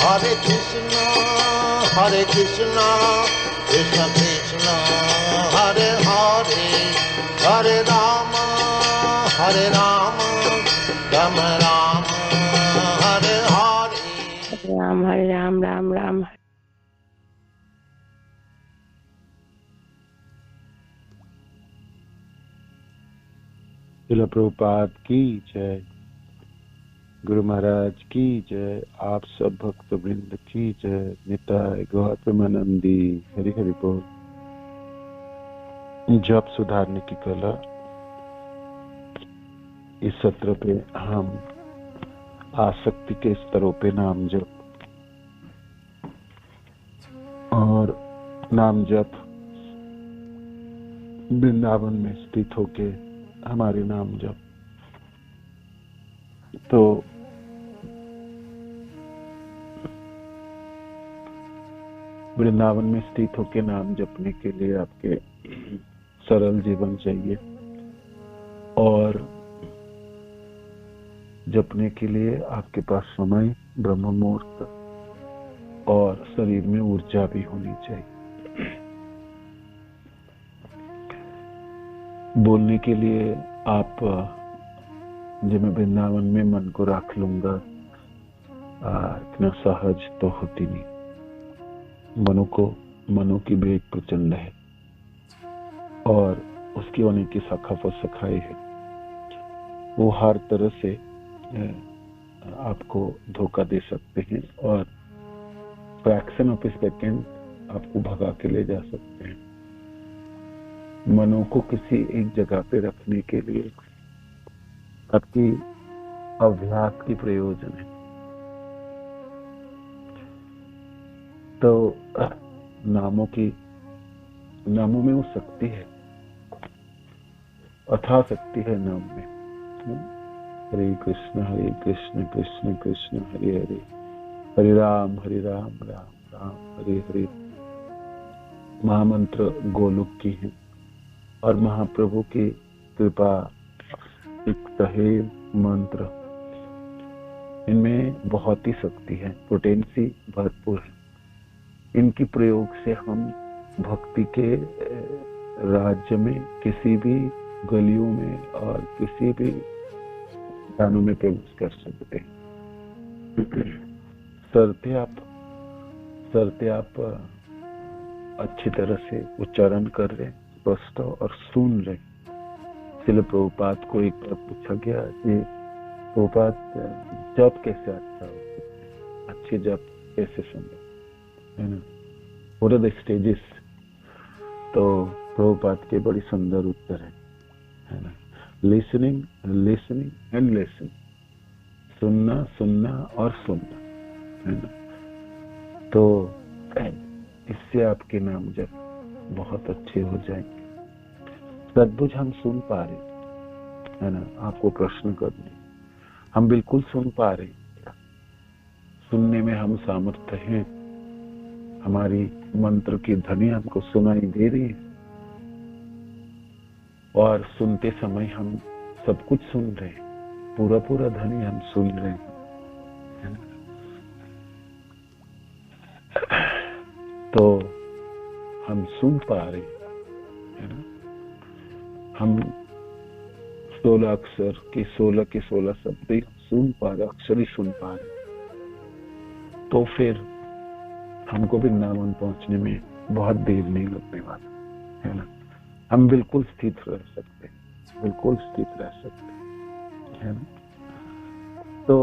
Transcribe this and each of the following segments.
Hare Krishna, Hare Krishna, Krishna Krishna, Hare Hare, Hare Rama, Hare Rama, Rama Rama, Hare Hare. Ram हरे राम राम राम हरे। श्रील प्रभुपाद की जय, गुरु महाराज की जय, आप सब भक्त वृंद की जय, निताय गौतमानंदी। हरि हरि बोल। जप सुधारने की कला, इस सत्र पे हम आसक्ति के स्तरों पे नाम जप और नाम जप वृंदावन में स्थित होके हमारे नाम जप, तो वृंदावन में स्थित होके नाम जपने के लिए आपके सरल जीवन चाहिए और जपने के लिए आपके पास समय, ब्रह्म मुहूर्त और शरीर में ऊर्जा भी होनी चाहिए। बोलने के लिए आप जब मैं वृंदावन में मन को रख लूंगा, इतना सहज तो होती नहीं। मनो की वेग प्रचंड है और उसकी होने की शाखा पर सखाई है। वो हर तरह से आपको धोखा दे सकते हैं और फ्रैक्शन ऑफ ए सेकेंड आपको भगा के ले जा सकते हैं। मनो को किसी एक जगह पे रखने के लिए आपकी अभ्यास की प्रयोजन है। तो नामों में वो शक्ति है, अथाह शक्ति है नाम में। हरे कृष्ण कृष्ण कृष्ण हरे हरे, हरे राम राम राम हरे हरे। महामंत्र गोलोक की है और महाप्रभु की कृपा एक है मंत्र, इनमें बहुत ही शक्ति है, पोटेंसी भरपूर है। इनकी प्रयोग से हम भक्ति के राज्य में किसी भी गलियों में और किसी भी स्थानों में प्रवेश कर सकते हैं। शर्ते आप अच्छी तरह से उच्चारण कर रहे, स्पष्ट और सुन रहे। श्रील प्रभुपाद को एक बार पूछा गया कि प्रभुपाद जप कैसे अच्छा हो, अच्छे जप कैसे सुन है ना, what are the stages? तो प्रभुपाद के बड़ी सुंदर उत्तर है ना, लिसनिंग एंड लिसनिंग, सुनना और सुनना, है ना। तो इससे आपके नाम जब बहुत अच्छे हो जाएंगे। सद्बुझ हम सुन पा रहे, है ना, आपको प्रश्न करने, हम बिल्कुल सुन पा रहे, सुनने में हम सामर्थ्य हैं, हमारी मंत्र की ध्वनि हमको सुनाई दे रही है और सुनते समय हम सब कुछ सुन रहे हैं, पूरा ध्वनि हम सुन रहे हैं, है ना। तो हम सुन पा रहे हैं, है ना। हम 16 अक्षर के 16 शब्द ही सुन पा रहे, अक्षर ही सुन पा रहे, तो फिर हमको वृंदावन पहुंचने में बहुत देर नहीं लगने वाला, है ना। हम बिल्कुल स्थित रह सकते हैं, बिल्कुल स्थित रह सकते हैं, है ना। तो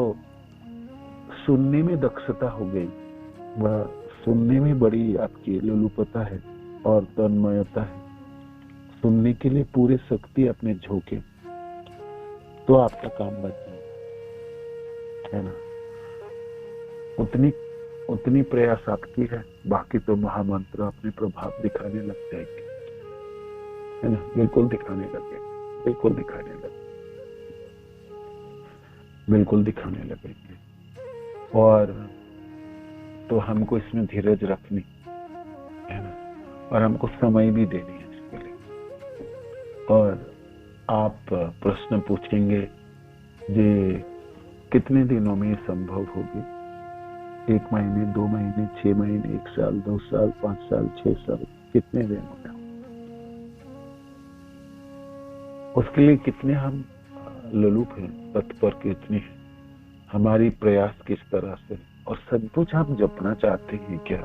सुनने में दक्षता हो गई, वह सुनने में बड़ी आपकी लोलुपता है और तन्मयता है। सुनने के लिए पूरे शक्ति अपने झोंके तो आपका काम बच जाए, है ना। उतनी प्रयास आपकी है, बाकी तो महामंत्र अपने प्रभाव दिखाने लग जाएंगे, है ना। बिल्कुल दिखाने लगेंगे और तो हमको इसमें धीरज रखनी, है ना, और हमको समय भी देनी है इसके लिए। और आप प्रश्न पूछेंगे कि कितने दिनों में ये संभव होगी, 1 महीने, 2 महीने, 6 महीने, 1 साल, 2 साल, 5 साल, 6 साल, कितने दिन हो गए, उसके लिए कितने हम ललुप हैं, तत्पर कितने हैं, हमारी प्रयास किस तरह से, और सचमुच हम जपना चाहते हैं क्या?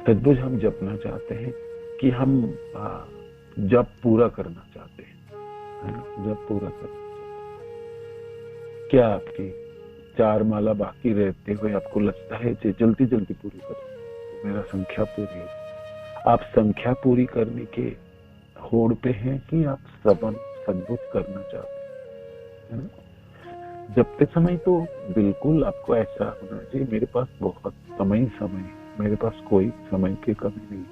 सचमुच हम जपना चाहते हैं कि हम जप पूरा करना चाहते हैं, जप पूरा करना चाहते हैं? क्या आपकी 4 माला बाकी रहते हुए आपको लगता है कि जल्दी जल्दी पूरी करो, तो मेरा संख्या पूरी है? आप संख्या पूरी करने के होड़ पे हैं कि आप सबन सद्बुद्ध करना चाहते हैं? जपते समय तो बिल्कुल आपको ऐसा होना चाहिए, मेरे पास बहुत समय है, मेरे पास कोई समय की कमी नहीं,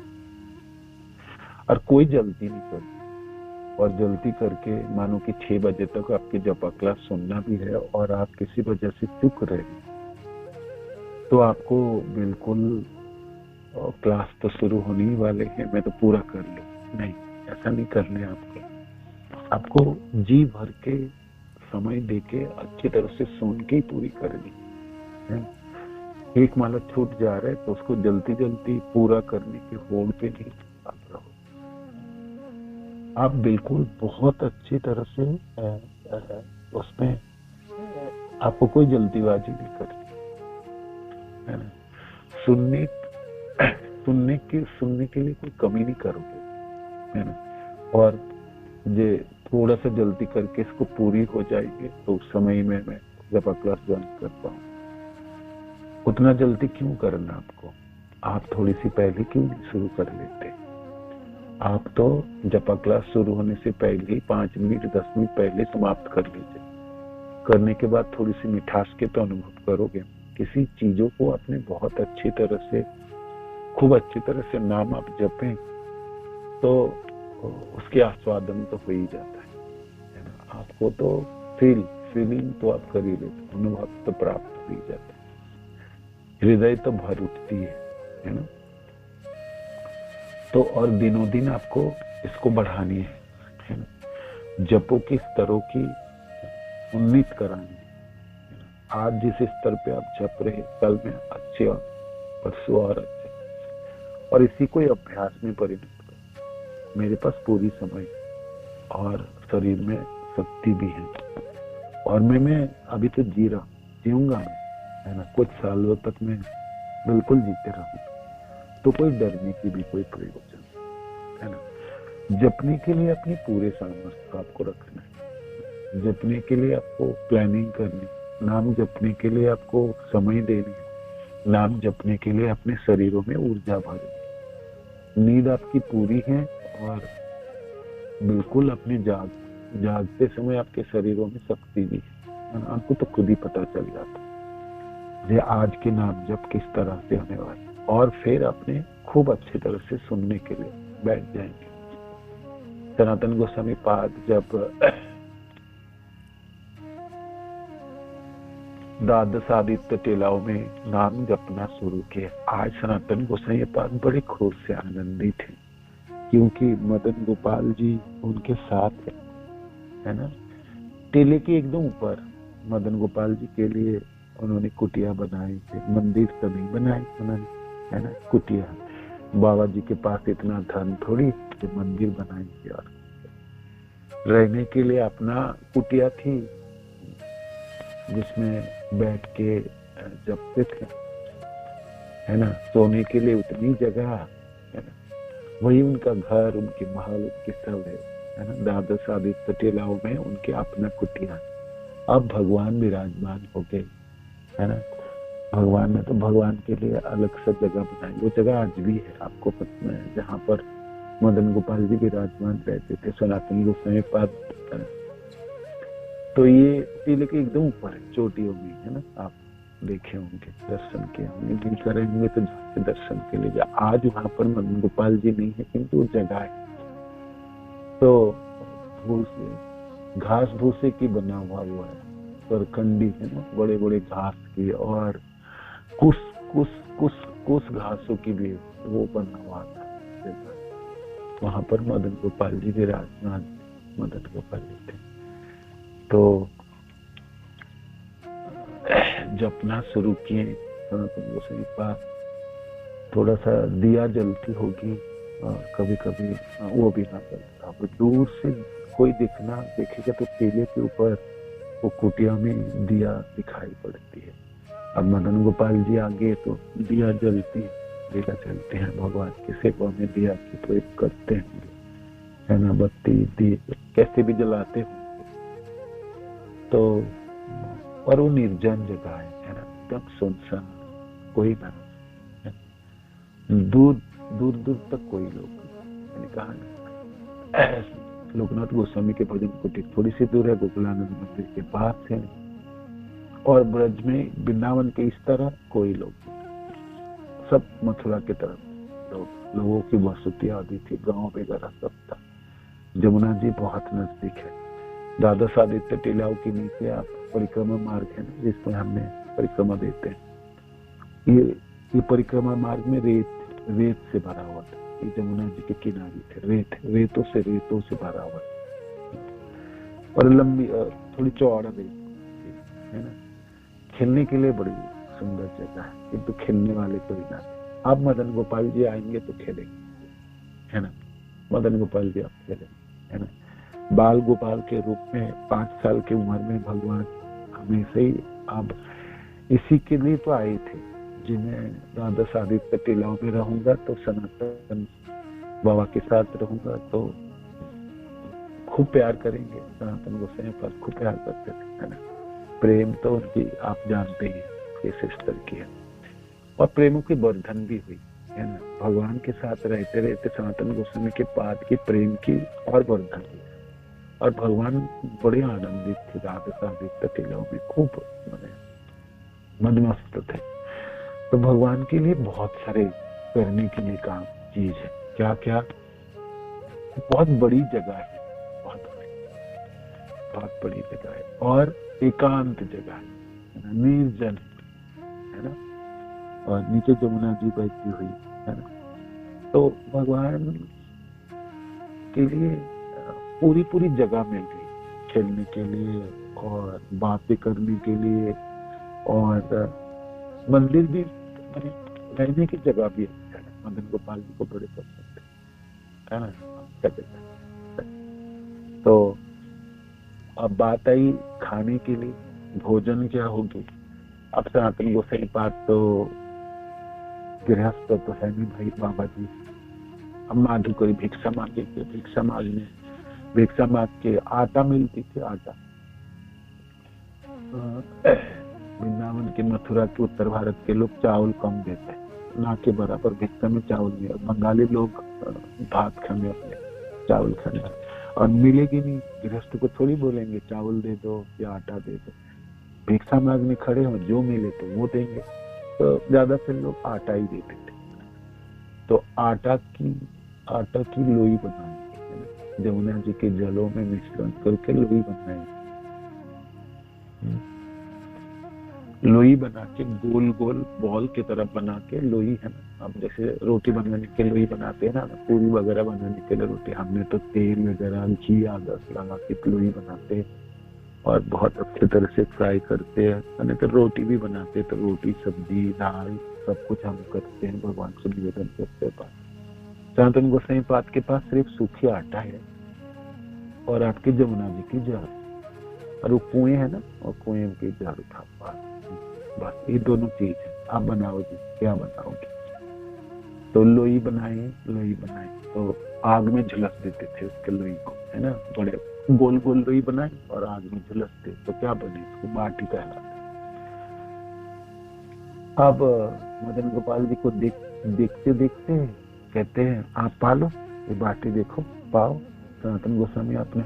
और कोई जल्दी नहीं करती, और जल्दी करके मानो कि 6 बजे तक आपकी जपा क्लास सुनना भी है और आप किसी वजह से चुक रहे, तो आपको बिल्कुल क्लास तो शुरू होने ही वाले हैं, मैं तो पूरा कर लूं, नहीं, ऐसा नहीं करने। आपको जी भर के समय देके अच्छी तरह से सुन के ही पूरी करनी है। एक माला छूट जा रहा है तो उसको जल्दी जल्दी पूरा करने के होड़ पे नहीं आप रहो, आप बिल्कुल बहुत अच्छी तरह से उसमें आपको कोई जल्दीबाजी नहीं करनी है ना। सुनने के लिए कोई कमी नहीं करोगे, है ना। और ये थोड़ा सा जल्दी करके इसको पूरी हो जाएगी तो उस समय में मैं जब क्लास ज्वाइन कर पाऊँ। उतना जल्दी क्यों करना आपको? आप थोड़ी सी पहले क्यों नहीं शुरू कर लेते? आप तो जपा क्लास शुरू होने से पहले 5 मिनट 10 मिनट पहले समाप्त कर लीजिए। करने के बाद थोड़ी सी मिठास के तो अनुभव करोगे। किसी चीजों को आपने बहुत अच्छी तरह से, खूब अच्छी तरह से नाम आप जपें तो उसके आस्वादन तो हो ही जाता है ना। आपको तो फीलिंग तो आप कर ही लेते, अनुभव तो प्राप्त हो ही जाता है, हृदय तो भर उठती है ना। तो और दिनों दिन आपको इसको बढ़ानी है ना। जपों की स्तरों की उन्नीत करानी है। आज जिस स्तर पे आप जप रहे, कल में अच्छे और परसों और अच्छे, और इसी को अभ्यास में परिणत करो। मेरे पास पूरी समय और शरीर में शक्ति भी है, और मैं अभी तो जीऊंगा मैं, है ना। कुछ सालों तक मैं बिल्कुल जीते रहूंगा, तो कोई डरने की भी कोई प्रयोजन है ना। जपने के लिए अपनी पूरे सामर्थ्य आपको रखना है, जपने के लिए आपको प्लानिंग करनी, नाम जपने के लिए आपको समय देनी, नाम जपने के लिए अपने शरीरों में ऊर्जा भरनी। नींद आपकी पूरी है और बिल्कुल अपने जागते समय आपके शरीरों में शक्ति भी है, आपको तो खुद ही पता चल जाता है आज के नाम जप किस तरह से होने वाले। और फिर अपने खूब अच्छी तरह से सुनने के लिए बैठ जाएंगे। सनातन गोस्वामी पाद जब द्वादशादित्य टेलाओं में नाम जपना शुरू किया, आज सनातन गोस्वामी पाद बड़े खुश से आनंदित हैं, क्योंकि मदन गोपाल जी उनके साथ है ना। टेले के एकदम ऊपर मदन गोपाल जी के लिए उन्होंने कुटिया बनाई थी, मंदिर तो नहीं बनाई उन्होंने, है ना। कुटिया, बाबा जी के पास इतना धन थोड़ी कि मंदिर बनाई थी, और रहने के लिए अपना कुटिया थी जिसमें बैठ के जपते थे, है ना। सोने के लिए उतनी जगह, है ना। वही उनका घर, उनके महल, उनके सब है ना। द्वादश आदित्य टेलाओं में उनके अपना कुटिया। अब भगवान विराजमान हो गए, है ना। भगवान ने तो भगवान के लिए अलग से जगह बनाई, वो जगह आज भी है, आपको पता है, जहाँ पर मदन गोपाल जी विराजमान रहते थे, सनातन गोस्वामी पाद। तो ये टीले के एकदम ऊपर है, चोटियों में, है ना। आप देखे होंगे, दर्शन किए होंगे, भी करे होंगे तो जाके दर्शन के लिए जा। आज वहां पर मदन गोपाल जी नहीं है, किंतु वो जगह है। तो घास भूसे की बना हुआ वो है, सरकंडी है ना, बड़े बड़े घास की, और कुछ घासों की भी वो बना हुआ था। वहां पर मदन गोपाल जी विराजमान, मदन गोपाल जी थे। तो जपना शुरू किए सनातन गोसाई पास, थोड़ा सा दिया जलती होगी और कभी कभी वो भी ना जलता। अब दूर से कोई देखेगा तो केले के ऊपर वो कुटिया में दिया दिखाई पड़ती है। अब मदन गोपाल जी आगे तो दिया जलती है, दिया जलते हैं, भगवान की सेवा में दिया की प्रयोग करते हैं, है ना, बत्ती दीप कैसे भी जलाते होंगे। तो और वो निर्जन जगह है ना, एकदम सुनसान, कोई ना, दूर दूर दूर तक कोई लोग। मैंने कहा ना, लोकनाथ गोस्वामी के भजन कुटीर थोड़ी सी दूर है, गोकुलानंद मंदिर के पास है, और ब्रज में वृंदावन के इस तरह कोई लोग, सब मथुरा के तरफ लोगों की बसती आदि थी, गांव वगैरह सब था। जमुना जी बहुत नजदीक है। द्वादश आदित्य टीलाओं के नीचे आप परिक्रमा मार्ग है ना, जिसमें हमने परिक्रमा देते हैं, ये परिक्रमा मार्ग में रेत से भरा हुआ था। ये जमुना जी के किनारे थे, रेतों से भरा हुआ और लंबी थोड़ी चौड़ा रेत है ना। खेलने के लिए बड़ी सुंदर जगह है, किंतु खेलने वाले कोई ना। आप मदन गोपाल जी आएंगे तो खेलेंगे, है ना, मदन गोपाल जी आप खेलेंगे, है ना। बाल गोपाल के रूप में 5 साल की उम्र में भगवान हमेशा ही, अब इसी के लिए तो आए थे, जिन्हें द्वादश आदित्य टीलाओं में रहूंगा तो सनातन बाबा के साथ रहूंगा तो खूब प्यार करेंगे। सनातन गोसाई पास खूब प्यार करते थे, है ना। प्रेम तो उनकी आप जानते ही किस स्तर की है, और प्रेमों की वर्धन भी हुई, है ना। भगवान के साथ रहते रहते सनातन गोस्वामी के बाद की प्रेम की और वर्धन हुई, और भगवान बड़े आनंदित थे। द्वादश आदित्य टीलाओं में खूब मदमस्त थे। तो भगवान के लिए बहुत सारे करने के लिए काम चीज है। क्या क्या, बहुत बड़ी जगह है, बहुत बड़ी जगह है, और एकांत जगह है, निर्जन है ना, और नीचे जमुना जी बहती हुई है ना। तो भगवान के लिए पूरी जगह मिल गई खेलने के लिए और बातें करने के लिए, और मंदिर भी, रहने की जगह भी है। मदन गोपाल जी को बड़े पसंद है ना। तो अब बात आई खाने के लिए, भोजन क्या होगी। अब सनातन गोसाई पाठ तो गृहस्थ तो है नहीं भाई बाबा जी। अब माधु कोई भिक्षा मांगे, भिक्षा मांग के आटा मिलती थी, आटा वृंदावन के मथुरा के उत्तर भारत के लोग चावल कम देते हैं, ना के बराबर भिक्षा में चावल नहीं। बंगाली लोग भात खाने अपने, चावल खाने, और मिलेगी नहीं, गृहस्थ को थोड़ी बोलेंगे चावल दे दो या आटा दे दो। भिक्षा मांगने खड़े हो, जो मिले तो वो देंगे। तो ज्यादातर लोग आटा ही देते थे। तो आटा की लोई बनाएंगे, जमुना जी के जलों में मिश्रण करके लोई बनाएंगे। लोई बना के गोल गोल बॉल की तरह बना के, लोई है ना, अब जैसे रोटी बनाने के लोई बनाते हैं ना, पूरी वगैरह बनाने के लिए रोटी, हमने तो तेल वगैरह घी आदर्श लगा के लोई बनाते हैं और बहुत अच्छी तरह से फ्राई करते हैं। मैंने तो रोटी भी बनाते, तो रोटी सब्जी दाल सब कुछ हम करते हैं, भगवान से निवेदन करते हैं। सनातन गोसाई पाठ के पास सिर्फ सूखी आटा है और आपके जमुना जी की जड़, और वो कुएं है ना, और कुएं की जड़ था बस। ये दोनों चीज है। आप बनाओगे, क्या बनाओगे? तो लोई बनाए तो आग में झुलस देते थे उसके लोई को, है ना, बड़े गोल गोल लोई बनाए और आग में झुलसते, तो क्या बने, इसको बाटी कहलाते। अब मदन गोपाल जी को देखते देखते कहते हैं आप पालो, ये बाटी देखो, पाओ। सनातन गोस्वामी अपने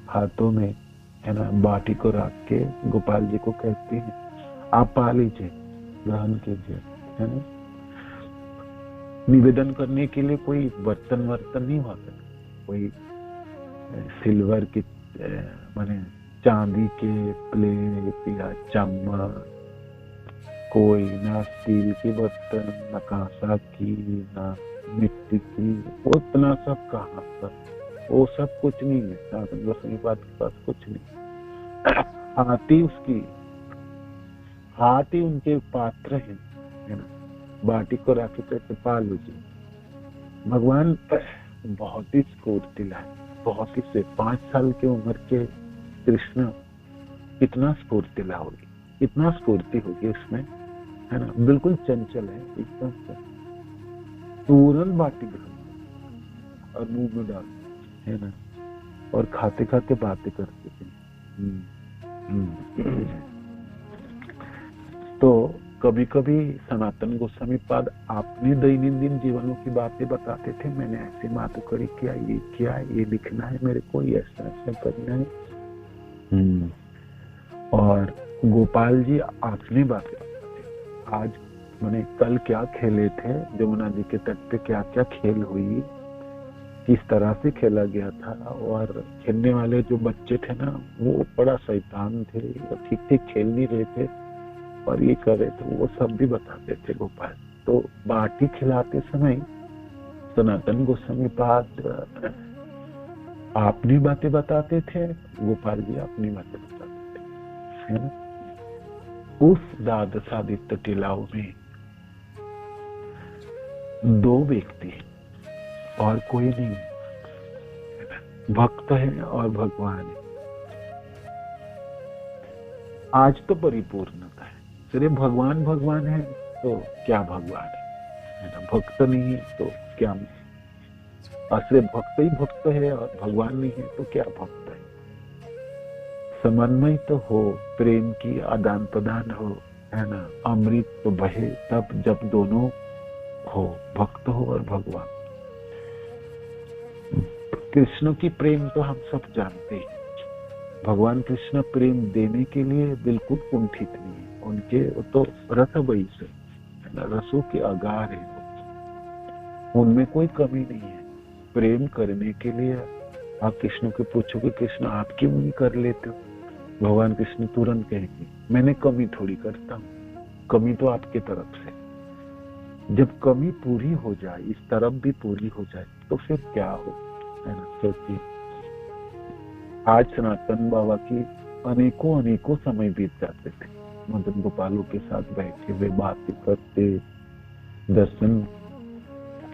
हाथों में, है ना, बाटी को रख के गोपाल जी को कहते हैं आप पा लीजिए, ग्रहण कीजिए, है ना। निवेदन करने के लिए कोई बर्तन नहीं हुआ करता, कोई सिल्वर की माने चांदी के प्लेट या चम्मच, कोई ना स्टील के बर्तन, ना कांसा की, ना मिट्टी की, उतना सब कहाँ पर, वो सब कुछ नहीं है। सनातन गोस्वामी पाठ के पास कुछ नहीं। आरती उसकी हाथ ही उनके पात्र है ना, बाटी को राखी कहते पालू जी। भगवान बहुत ही स्फूर्तिला है, बहुत ही से 5 साल की उम्र के कृष्ण कितना स्फूर्तिला होगी, कितना स्फूर्ति होगी इसमें, है ना। बिल्कुल चंचल है एकदम से, तुरंत बाटी ग्रहण और मुंह में डाल, है ना, और खाते खाते बातें करते थे। तो कभी कभी सनातन गोस्वामी पाद अपने दैनंदिन जीवनों की बातें बताते थे, मैंने ऐसी मातुकड़ी किया, ये लिखना है मेरे को, ये ऐसा करना है। और गोपाल जी अपनी बातें बताते। आज मैंने कल क्या खेले थे, यमुना जी के तट पे क्या क्या खेल हुई, किस तरह से खेला गया था, और खेलने वाले जो बच्चे थे ना वो बड़ा शैतान थे, ठीक ठीक खेल नहीं रहे थे और ये कर रहे थे, वो सब भी बताते थे गोपाल। तो बाटी खिलाते समय सनातन गोस्वामी पाद अपनी बातें बताते थे, गोपाल जी अपनी बातें बताते थे, है ना। उस द्वादशादित्य टीलाओं में 2 व्यक्ति और कोई नहीं, भक्त है और भगवान है। आज तो परिपूर्णता है, सिर्फ भगवान भगवान है तो क्या भगवान है ना, भक्त नहीं है तो क्या, और सिर्फ भक्त ही भक्त है और भगवान नहीं है तो क्या भक्त है। समन्वय तो हो, प्रेम की आदान प्रदान हो, है ना, अमृत तो बहे तब जब दोनों हो, भक्त हो और भगवान। कृष्ण की प्रेम तो हम सब जानते हैं, भगवान कृष्ण प्रेम देने के लिए बिल्कुल कुंठित नहीं है, उनके तो रस वही से, रसों के अगार है, उनमें कोई कमी नहीं है। प्रेम करने के लिए आप कृष्ण को पूछोगे कृष्ण आप क्यों नहीं कर लेते हो, भगवान कृष्ण तुरंत कहेंगे मैंने कमी थोड़ी करता हूँ, कमी तो आपके तरफ से। जब कमी पूरी हो जाए, इस तरफ भी पूरी हो जाए तो फिर क्या हो, है ना। सोचिए आज सनातन बाबा की अनेकों समय बीत जाते थे, मदन गोपालों के साथ बैठे हुए बातें करते, दर्शन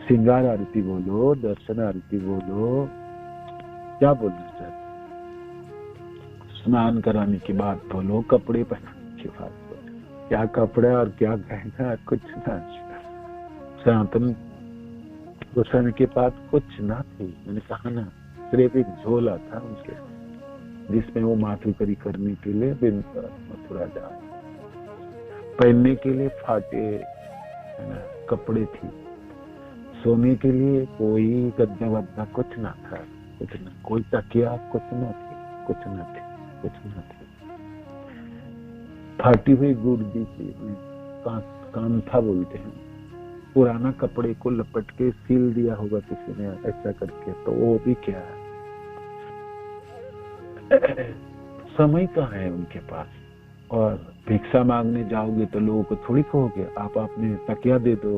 श्रृंगार आरती बोलो, दर्शन आरती बोलो, क्या बोलना चाहते, स्नान कराने की बात बोलो, कपड़े पहनाने की बात बोलो, क्या कपड़ा और क्या गहना, कुछ ना। सनातन गोस्वामी के पास कुछ ना थी, मैंने कहा ना, सिर्फ एक झोला था उनके जिसमें वो मातुकरी करने के लिए मथुरा जा, पहनने के लिए फाटे, है ना, कपड़े थी, सोने के लिए कोई गद्दा वद्दा कुछ ना था, कुछ ना, कोई तकिया कुछ ना थी, कुछ ना थी, कुछ ना थी। फाटी हुई गुर्दी थी, कांथा बोलते हैं, पुराना कपड़े को लपट के सील दिया होगा किसी ने ऐसा करके, तो वो भी क्या है। समय कहाँ है उनके पास, और भिक्षा मांगने जाओगे तो लोगों को थोड़ी कहोगे आप अपने तकिया दे दो,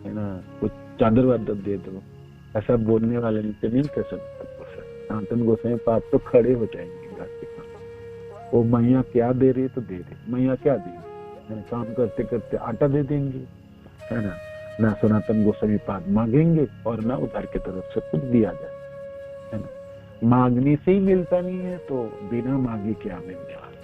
है ना, कुछ चादर वादर दे दो, ऐसा बोलने वाले नहीं कर सकता। सनातन गोस्वामी पाद तो खड़े हो जाएंगे, वो मैया क्या दे रही है तो दे रही, मैया क्या देंगे, काम करते करते आटा दे देंगे, है ना। ना सनातन गोस्वामी पाद मांगेंगे और ना उधर की तरफ से कुछ दिया जाए, है ना। मांगने से ही मिलता नहीं है तो बिना मांगे क्या मिलने वाला,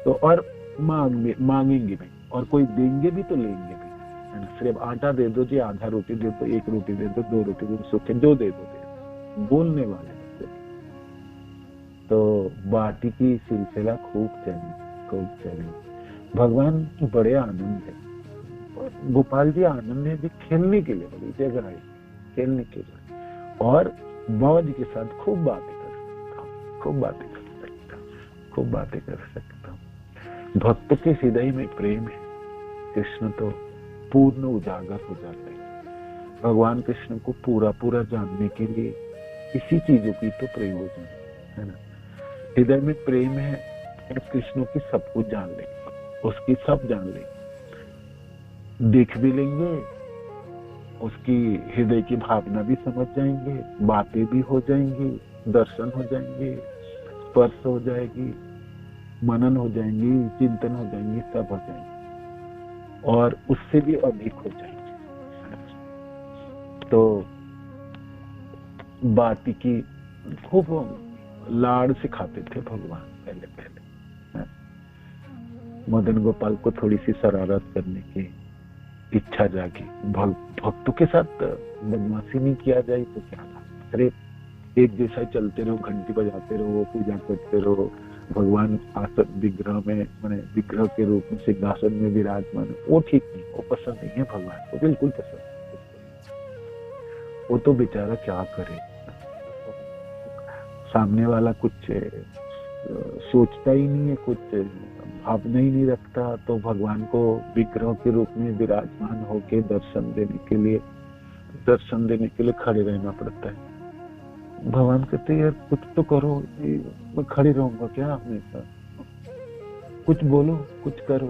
तो और मांगेंगे नहीं, और कोई देंगे भी तो लेंगे भी, है ना। सिर्फ आटा दे दो जी, आधा रोटी दे दो, 1 रोटी दे दो, 2 रोटी दे दो, सूखे जो दे दो, बोलने वाले। तो बाटी की सिलसिला खूब चली। भगवान बड़े आनंद है, गोपाल जी आनंद है जी, खेलने के लिए बड़ी जगह है, खेलने के लिए, और मौज के साथ खूब बातें कर सकता हूँ, खूब बातें कर सकता हूँ। भक्त के हृदय में प्रेम है, कृष्ण तो पूर्ण उजागर हो जाते हैं। भगवान कृष्ण को पूरा जानने के लिए इसी चीजों की तो प्रयोजन है ना। हृदय में प्रेम है और कृष्ण की सब कुछ जान लेंगे, उसकी सब जान लेंगे, देख भी लेंगे, उसकी हृदय की भावना भी समझ जाएंगे, बातें भी हो जाएंगी, दर्शन हो जाएंगे, स्पर्श हो जाएगी, मनन हो जाएंगी, चिंतन हो जाएंगी, सब हो जाएंगी और उससे भी अधिक हो जाएंगे। तो बाती की खूब लाड़ से खाते थे भगवान पहले पहले। मदन गोपाल को थोड़ी सी शरारत करने की इच्छा जागी। भक्तों के साथ बदमाशी नहीं किया जाए तो क्या था? अरे एक जैसा चलते रहो, घंटी बजाते रहो, पूजा करते रहो, भगवान आसन विग्रह में माने विग्रह के रूप में सिंहासन में विराजमान, वो ठीक नहीं, वो पसंद नहीं है भगवान को, बिल्कुल पसंद नहीं। वो तो बेचारा क्या करे, सामने वाला कुछ सोचता ही नहीं है, कुछ भावना ही नहीं रखता, तो भगवान को विग्रह के रूप में विराजमान होके दर्शन देने के लिए खड़े रहना पड़ता है। भगवान कहते यार कुछ तो करो, मैं खड़े रहूंगा क्या हमेशा? कुछ बोलो, कुछ करो।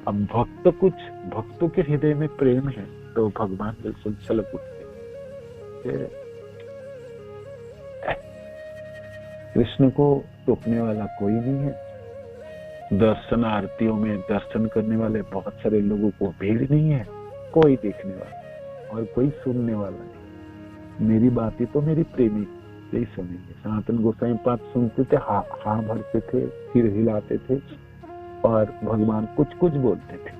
अब भक्तों के हृदय में प्रेम है तो भगवान बिल्कुल छलक उठते। कृष्ण को टोकने वाला कोई नहीं है। दर्शन आरतियों में दर्शन करने वाले बहुत सारे लोगों को भीड़ नहीं है, कोई देखने वाला और कोई सुनने वाला नहीं। मेरी बातें तो मेरी प्रेमी यही सुनेंगे। सनातन गोसाई पाठ सुनते थे, हाँ भरते थे, सिर हिलाते थे और भगवान कुछ कुछ बोलते थे,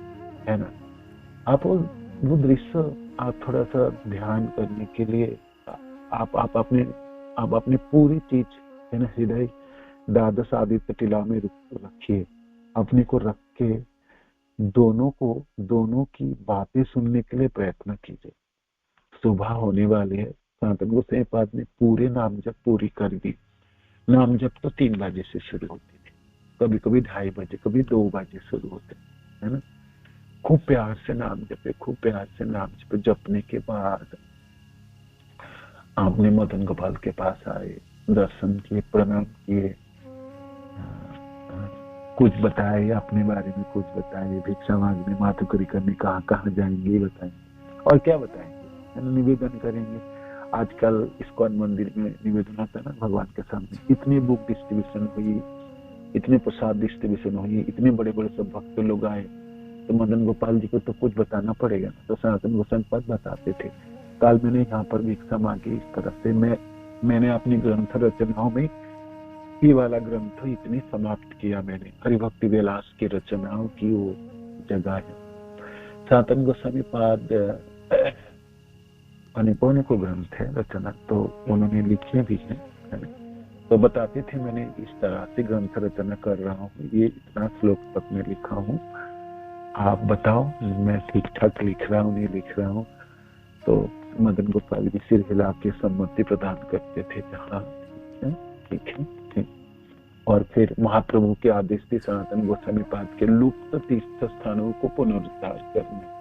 है ना। आप वो दृश्य आप थोड़ा सा ध्यान करने के लिए आप अपने पूरी चीज है ना हृदय द्वादश आदित्य टीला में रखिए, अपने को रख के दोनों की बातें सुनने के लिए प्रयत्न कीजिए। सुबह होने वाली है। सनातन गोसाई पाद ने पूरे नाम जप पूरी कर दी। नाम जप तो 3 बजे से शुरू होती थी, कभी कभी 2:30 बजे, कभी 2 बजे शुरू होते, है ना। खूब प्यार से नाम जपे, खूब प्यार से नाम जपे। जपने के बाद आपने मदन गोपाल के पास आए, दर्शन किए, प्रणाम किए, कुछ बताए अपने बारे में, कुछ बताए, भिक्षा मांगने, मातुकरी करने, कहाँ जाएंगे बताएंगे और क्या बताएंगे, निवेदन करेंगे। आजकल इस्कॉन मंदिर में निवेदन होता है ना भगवान के सामने। इतनी बुक डिस्ट्रीब्यूशन हुई, इतने प्रसाद डिस्ट्रीब्यूशन हुई, इतने बड़े बड़े सब भक्त लोग आए, तो मदन गोपाल जी को तो कुछ बताना पड़ेगा ना। तो सनातन गोसाई पाद बताते थे, काल मैंने यहाँ पर भिक्षा मांगी, इस तरह से मैंने अपनी ग्रंथ रचनाओं में ये वाला ग्रंथ इतनी समाप्त किया मैंने। हरिभक्ति विलास की रचनाओं की वो जगह है। सनातन गोस्वामी पाद अनेकों ग्रंथ है रचना, तो उन्होंने लिखे भी हैं, तो बताते थे मैंने इस तरह से ग्रंथ रचना कर रहा हूँ, ये इतना श्लोक तक मैं लिखा हूँ, आप बताओ मैं ठीक ठाक लिख रहा हूँ नहीं लिख रहा हूँ। तो मदन गोपाल जी सिर हिला के सम्मति प्रदान करते थे, हाँ ठीक है, ठीक। और फिर महाप्रभु के आदेश से सनातन गोस्वामी पाद के लुप्त तीर्थ स्थानों को पुनरुद्धार करने,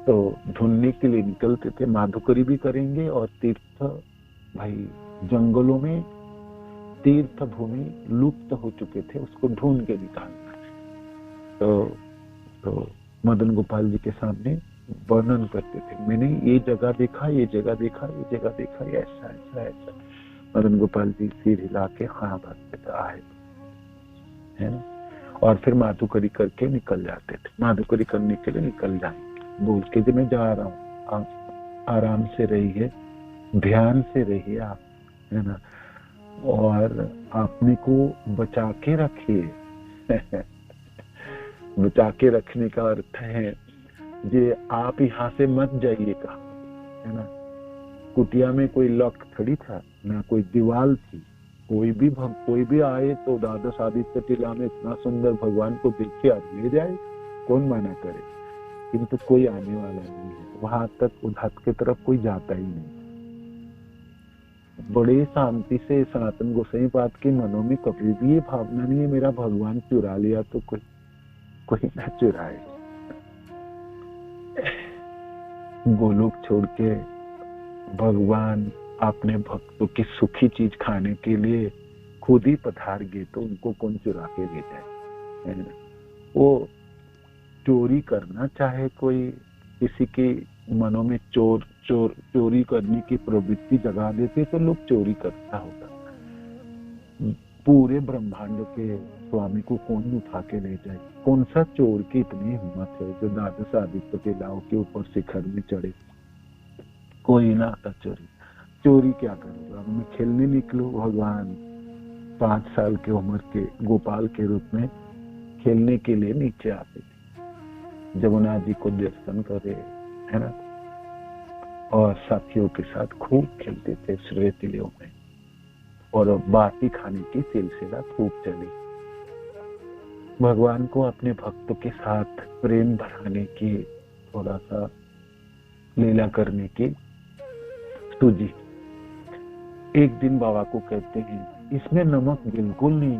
तो ढूंढने के लिए निकलते थे। माधुकरी भी करेंगे और तीर्थ, भाई जंगलों में तीर्थ भूमि लुप्त हो चुके थे, उसको ढूंढ के निकालना। तो मदन गोपाल जी के सामने वर्णन करते थे, मैंने ये जगह देखा, ये जगह देखा, ये जगह देखा, ऐसा ऐसा ऐसा। मदन गोपाल जी सिर हिला के हाँ भक्त आए, है ना। और फिर माधुकरी करके निकल जाते थे। माधुकरी करने के लिए निकल जाएंगे, बोल के जी मैं जा रहा हूँ, आराम से रहिए, ध्यान से रहिए आप, है ना, और अपने को बचा के रखिए। बचा के रखने का अर्थ है जे आप यहाँ से मत जाइएगा, है ना। कुटिया में कोई लॉक थोड़ी था, ना कोई दीवार थी, कोई भी आए तो द्वादश आदित्य टीला में इतना सुंदर भगवान को देखे और ले जाए, कौन मना करे। किंतु कोई आने वाला नहीं है वहां तक, उधर की तरफ कोई जाता ही नहीं। बड़े शांति से सनातन गोसाई पाद के मनों में कभी भी ये भावना नहीं है मेरा भगवान चुरा लिया तो कोई ना चुराए। गोलोक छोड़ के भगवान अपने भक्तों की सुखी चीज खाने के लिए खुद ही पधार गए, तो उनको कौन चुरा के ले जाए। वो चोरी करना चाहे, कोई किसी के मनों में चोरी करने की प्रवृत्ति जगा देते तो लोग चोरी करता होगा। पूरे ब्रह्मांड के स्वामी को कौन उठा के ले जाए? कौन सा चोर की इतनी हिम्मत है जो द्वादश आदित्य के लाव के ऊपर शिखर में चढ़े? कोई ना आता चोरी। चोरी क्या करूंगा? अब मैं खेलने निकलू, भगवान 5 साल की उम्र के गोपाल के रूप में खेलने के लिए नीचे आते थे, जमुना जी को दर्शन करे, है ना, और साथियों के साथ खूब खेलते थे श्वेतलियों में, और बाटी खाने की सिलसिला खूब चली। भगवान को अपने भक्तों के साथ प्रेम बढ़ाने की, थोड़ा सा लीला करने की सूझी। एक दिन बाबा को कहते हैं, इसमें नमक बिल्कुल नहीं,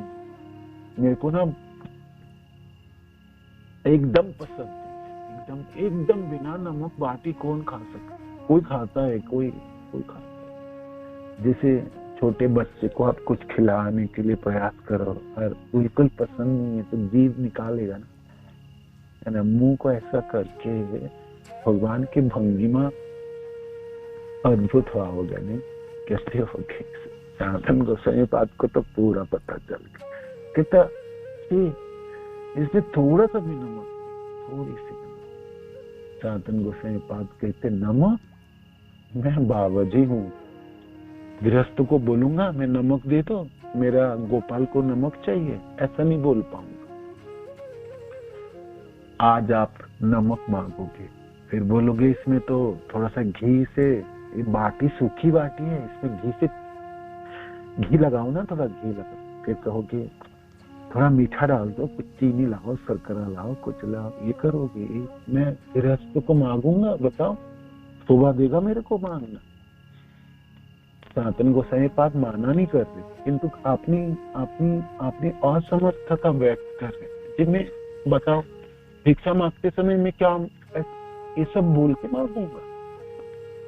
मेरे को ना एकदम पसंद है, एकदम बिना नमक बाटी कौन खा सकता? कोई खाता है, कोई खाता है। जैसे छोटे बच्चे को आप कुछ खिलाने के लिए प्रयास करो और बिल्कुल पसंद नहीं है तो जीभ निकालेगा ना, है ना। मुंह को ऐसा करके भगवान की भंगिमा अद्भुत हुआ होगा, नहीं? कैसे हो गए? सनातन गोसाई पाद को तो पूरा पता चल गया, कहता इसमें थोड़ा सा भी नमक, थोड़ी सी नमक। सनातन गोसाई पाद कहते, नमक? मैं बाबा जी हूँ, गृहस्थ को बोलूंगा मैं नमक दे दो, मेरा गोपाल को नमक चाहिए, ऐसा नहीं बोल पाऊंगा। आज आप नमक मांगोगे, फिर बोलोगे इसमें तो थोड़ा सा घी से, ये बाटी सूखी बाटी है, इसमें घी से घी लगाओ ना, थोड़ा घी लगाओ। फिर कहोगे थोड़ा मीठा डाल दो, कुछ चीनी लाओ, शर्करा लाओ, कुछ लाओ, ये करोगे। मैं गृहस्थ को मांगूंगा, बताओ शोभा देगा मेरे को मांगना? सनातन गोसाई पाद माना नहीं कर रहे, किंतु अपनी असमर्थता व्यक्त कर रहे। जिनमें बताओ भिक्षा मांगते समय में क्या ये सब बोल के मांगूंगा?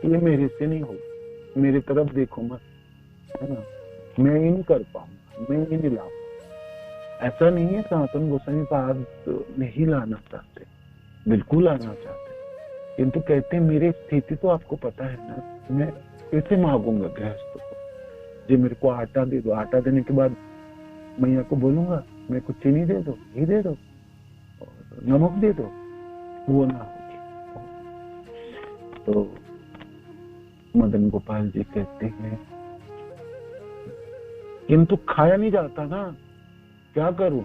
ये मेरे से नहीं होगा, मेरे तरफ देखो मत, है ना, मैं ये नहीं कर पाऊंगा, मैं ये नहीं ला पाऊंगा। ऐसा नहीं है, सनातन गोसाई पाद नहीं लाना चाहते, बिल्कुल लाना चाहते, किंतु कहते मेरी स्थिति तो आपको पता है ना, मैं कैसे मांगूंगा गृहस्थ को? जी मेरे को आटा दे दो, आटा देने के बाद मैया को बोलूंगा मेरे को चीनी दे दो, घी दे दो, नमक दे दो, वो ना होगी। तो मदन गोपाल जी कहते हैं, किंतु खाया नहीं जाता ना, क्या करूं?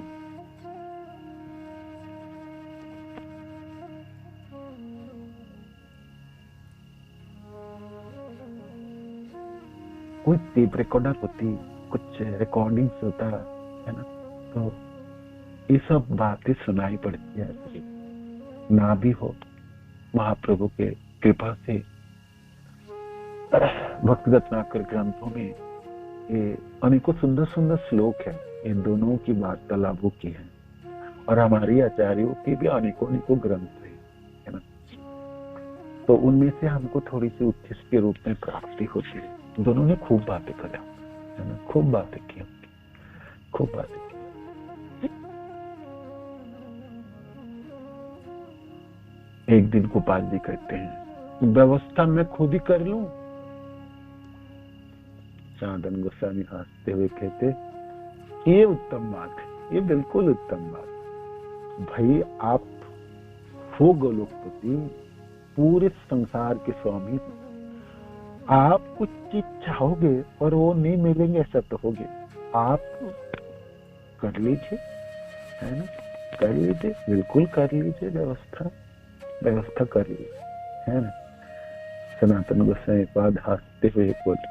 कोई टेप रिकॉर्डर होती, कुछ रिकॉर्डिंग्स होता है ना, तो ये सब बातें सुनाई पड़ती है। ना भी हो, महाप्रभु के कृपा से भक्ति रत्नाकर ग्रंथों में ये अनेकों सुंदर सुंदर श्लोक है, इन दोनों की वार्तालापों की है, और हमारी आचार्यों के भी अनेकों ग्रंथ है ना। तो उनमें से हमको थोड़ी सी उच्छिष्ट के रूप में प्राप्ति होती है। दोनों ने खूब बातें करा, है ना, खूब बातें की, खूब बातें की। एक दिन गोपाल जी कहते हैं, व्यवस्था मैं खुद ही कर लूं? सनातन गोस्वामी हंसते हुए कहते, ये उत्तम बात है, ये बिल्कुल उत्तम बात। भाई आप हो गोलोकपति, पूरे संसार के स्वामी, आप कुछ चीज चाहोगे और वो नहीं मिलेंगे ऐसा तो होगे, आप कर लीजिए, है ना, कर लीजिए, बिल्कुल कर लीजिए, व्यवस्था कर लीजिए, है ना। सनातन गोसाई पाद हंसते हुए बोले,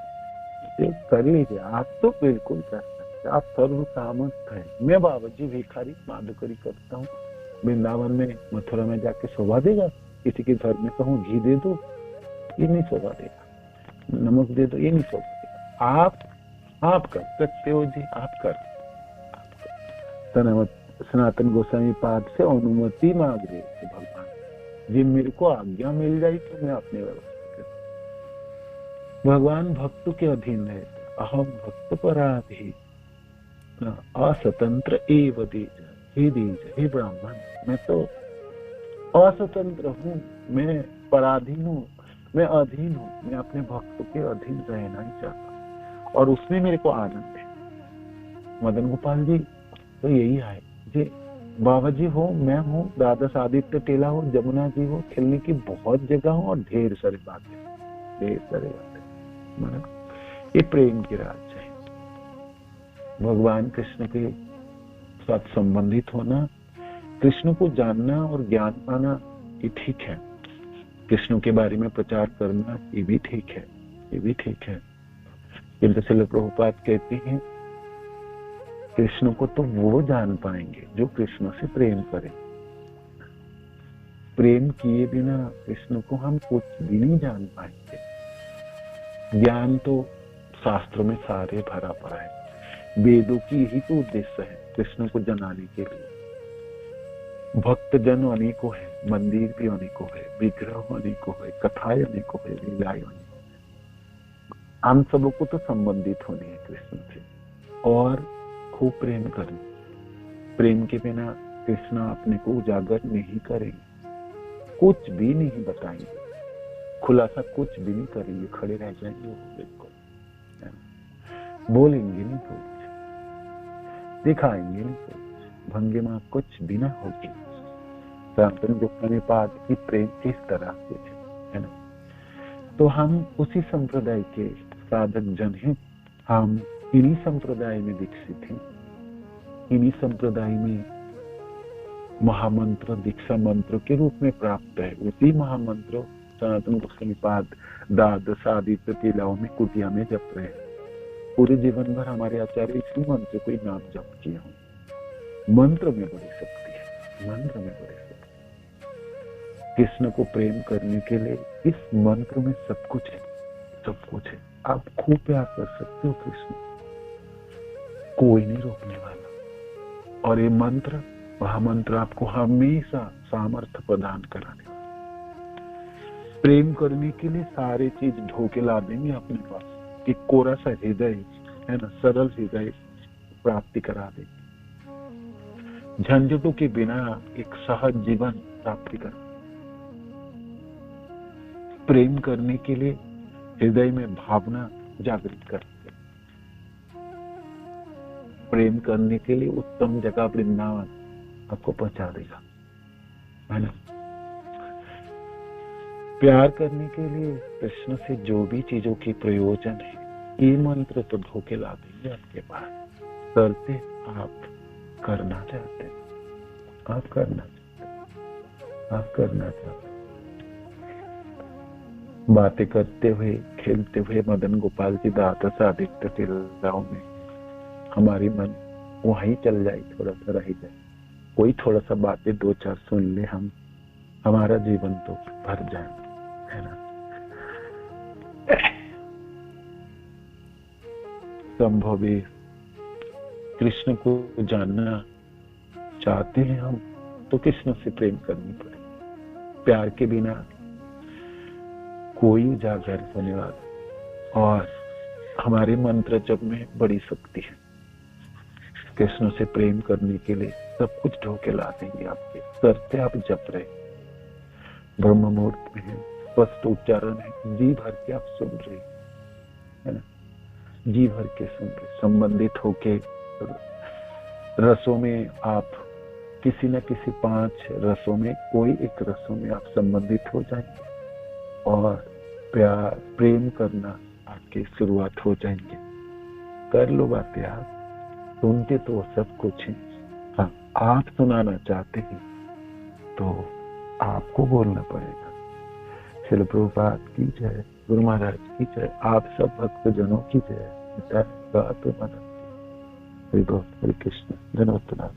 कर लीजिए, आप तो बिल्कुल कर सकते, आप सर्व सामर्थ है। मैं बाबा जी भिखारी माधुकरी करता हूँ, वृंदावन में मथुरा में जाके शोभा देगा? किसी के घर में कहूँ घी दे दो, ये नहीं शोभा देगा, नमक दे दो, ये नहीं शोभा देगा। आप कर सकते हो जी, आप कर। सनातन गोसाई पाद से अनुमति मांग रहे थे भगवान जी, मेरे को आज्ञा मिल जाए तो मैं अपने व्यवस्था करूं। भगवान भक्तों के अधीन है, अहम भक्त पराधीन, अस्वतंत्र एव दीज, हे दीज, हे ब्राह्मण, मैं तो अस्वतंत्र हूँ, मैं पराधीन हूँ, मैं अधीन हूँ, मैं अपने भक्तों के अधीन रहना ही चाहता हूँ, और उसमें मेरे को आनंद है। मदन गोपाल जी तो यही है जी, बाबा जी हो, मैं हूँ, दादा आदित्य टेला हो, जमुना जी हो, खेलने की बहुत जगह हो और ढेर सारी बातें, ढेर सारी बातें। मतलब ये प्रेम की राज है। भगवान कृष्ण के साथ संबंधित होना, कृष्ण को जानना और ज्ञान पाना ये ठीक है, कृष्ण के बारे में प्रचार करना ये भी ठीक है, ये भी ठीक है। किंतु श्रील प्रभुपाद कहते हैं कृष्ण को तो वो जान पाएंगे जो कृष्ण से प्रेम करें। प्रेम किए बिना कृष्ण को हम कुछ भी नहीं जान पाएंगे। ज्ञान तो शास्त्रों में सारे भरा पड़ा है, वेदों की यही तो उद्देश्य है कृष्ण को जनाने के लिए। भक्त जन अनेकों है, मंदिर भी अनेकों है, विग्रह अनेकों है, कथाएं अनेकों है, लीलाएं अनेकों। हम सबको तो संबंधित होने हैं कृष्ण से और खूब प्रेम करें। प्रेम के बिना कृष्ण अपने को उजागर नहीं करेंगे, कुछ भी नहीं बताएंगे, खुलासा कुछ भी नहीं करेंगे, खड़े रह जाएंगे बिल्कुल, बोलेंगे नहीं कुछ, दिखाएंगे नहीं कुछ, भंगिमा कुछ भी ना होगी। सनातन गोस्वामी पाद की प्रेम इस तरह से है ना। तो हम उसी संप्रदाय के साधक जन हैं, हम इन्हीं संप्रदाय में दीक्षित हैं, इन्हीं संप्रदाय में महामंत्र दीक्षा मंत्र के रूप में प्राप्त है। उसी महामंत्र सनातन गोस्वामी पाद द्वादश आदित्य टीलाओं में कुटिया में जप रहे हैं। पूरे जीवन भर हमारे आचार्य इसी मंत्र को ही नाम जप किया हूं। मंत्र में बड़ी शक्ति है, मंत्र में बड़ी शक्ति। कृष्ण को प्रेम करने के लिए इस मंत्र में सब कुछ है, सब कुछ है। आप खूब प्यार कर सकते हो कृष्ण, कोई नहीं रोकने वाला। और ये मंत्र, महामंत्र आपको हमेशा सामर्थ्य प्रदान कराने वाला। प्रेम करने के लिए सारे चीज ढोके ला देंगे अपने पास। एक कोरा सा हृदय है ना, सरल हृदय प्राप्ति करा देंगे। झंझटों के बिना एक सहज जीवन प्राप्ति करा। प्रेम करने के लिए हृदय में भावना जागृत करते। प्रेम करने के लिए उत्तम जगह वृंदावन आपको पहुंचा देगा, है ना। प्यार करने के लिए कृष्ण से जो भी चीजों की प्रयोजन है, ये मंत्र तो धोखे ला देंगे आपके पास। करते आप करना चाहते हैं, आप करना चाहते हैं, आप करना चाहते हैं। बातें करते हुए, खेलते हुए मदन गोपाल जी द्वादश आदित्य टीलाओं में हमारी मन वहीं चल जाए, थोड़ा सा रह जाए, कोई थोड़ा सा बातें दो चार सुन ले, हम हमारा जीवन तो भर जाए, है ना। संभव है कृष्ण को जानना चाहते हैं हम तो कृष्ण से प्रेम करनी पड़े। प्यार के बिना कोई उजागर होने वाला। और हमारे मंत्र जप में बड़ी शक्ति है। कृष्ण से प्रेम करने के लिए सब कुछ ढोके ला देंगे आपके। करते आप जप रहे, ब्रह्म मुहूर्त में है, स्पष्ट उच्चारण है, जी भर के आप सुन रहे, है ना, जी भर के सुन रहे। संबंधित होके रसों में आप किसी न किसी 5 रसों में कोई एक रसों में आप संबंधित हो जाएंगे और प्यार प्रेम करना आपकी शुरुआत हो जाएंगे। कर लो बातें, आप सुनते तो सब कुछ है। हाँ, आप सुनाना चाहते हैं तो आपको बोलना पड़ेगा। श्रील प्रभुपाद की जय, गुरु महाराज की जय, आप सब भक्त जनों की जय। हरि बोल, हरे कृष्ण, धन्यवाद।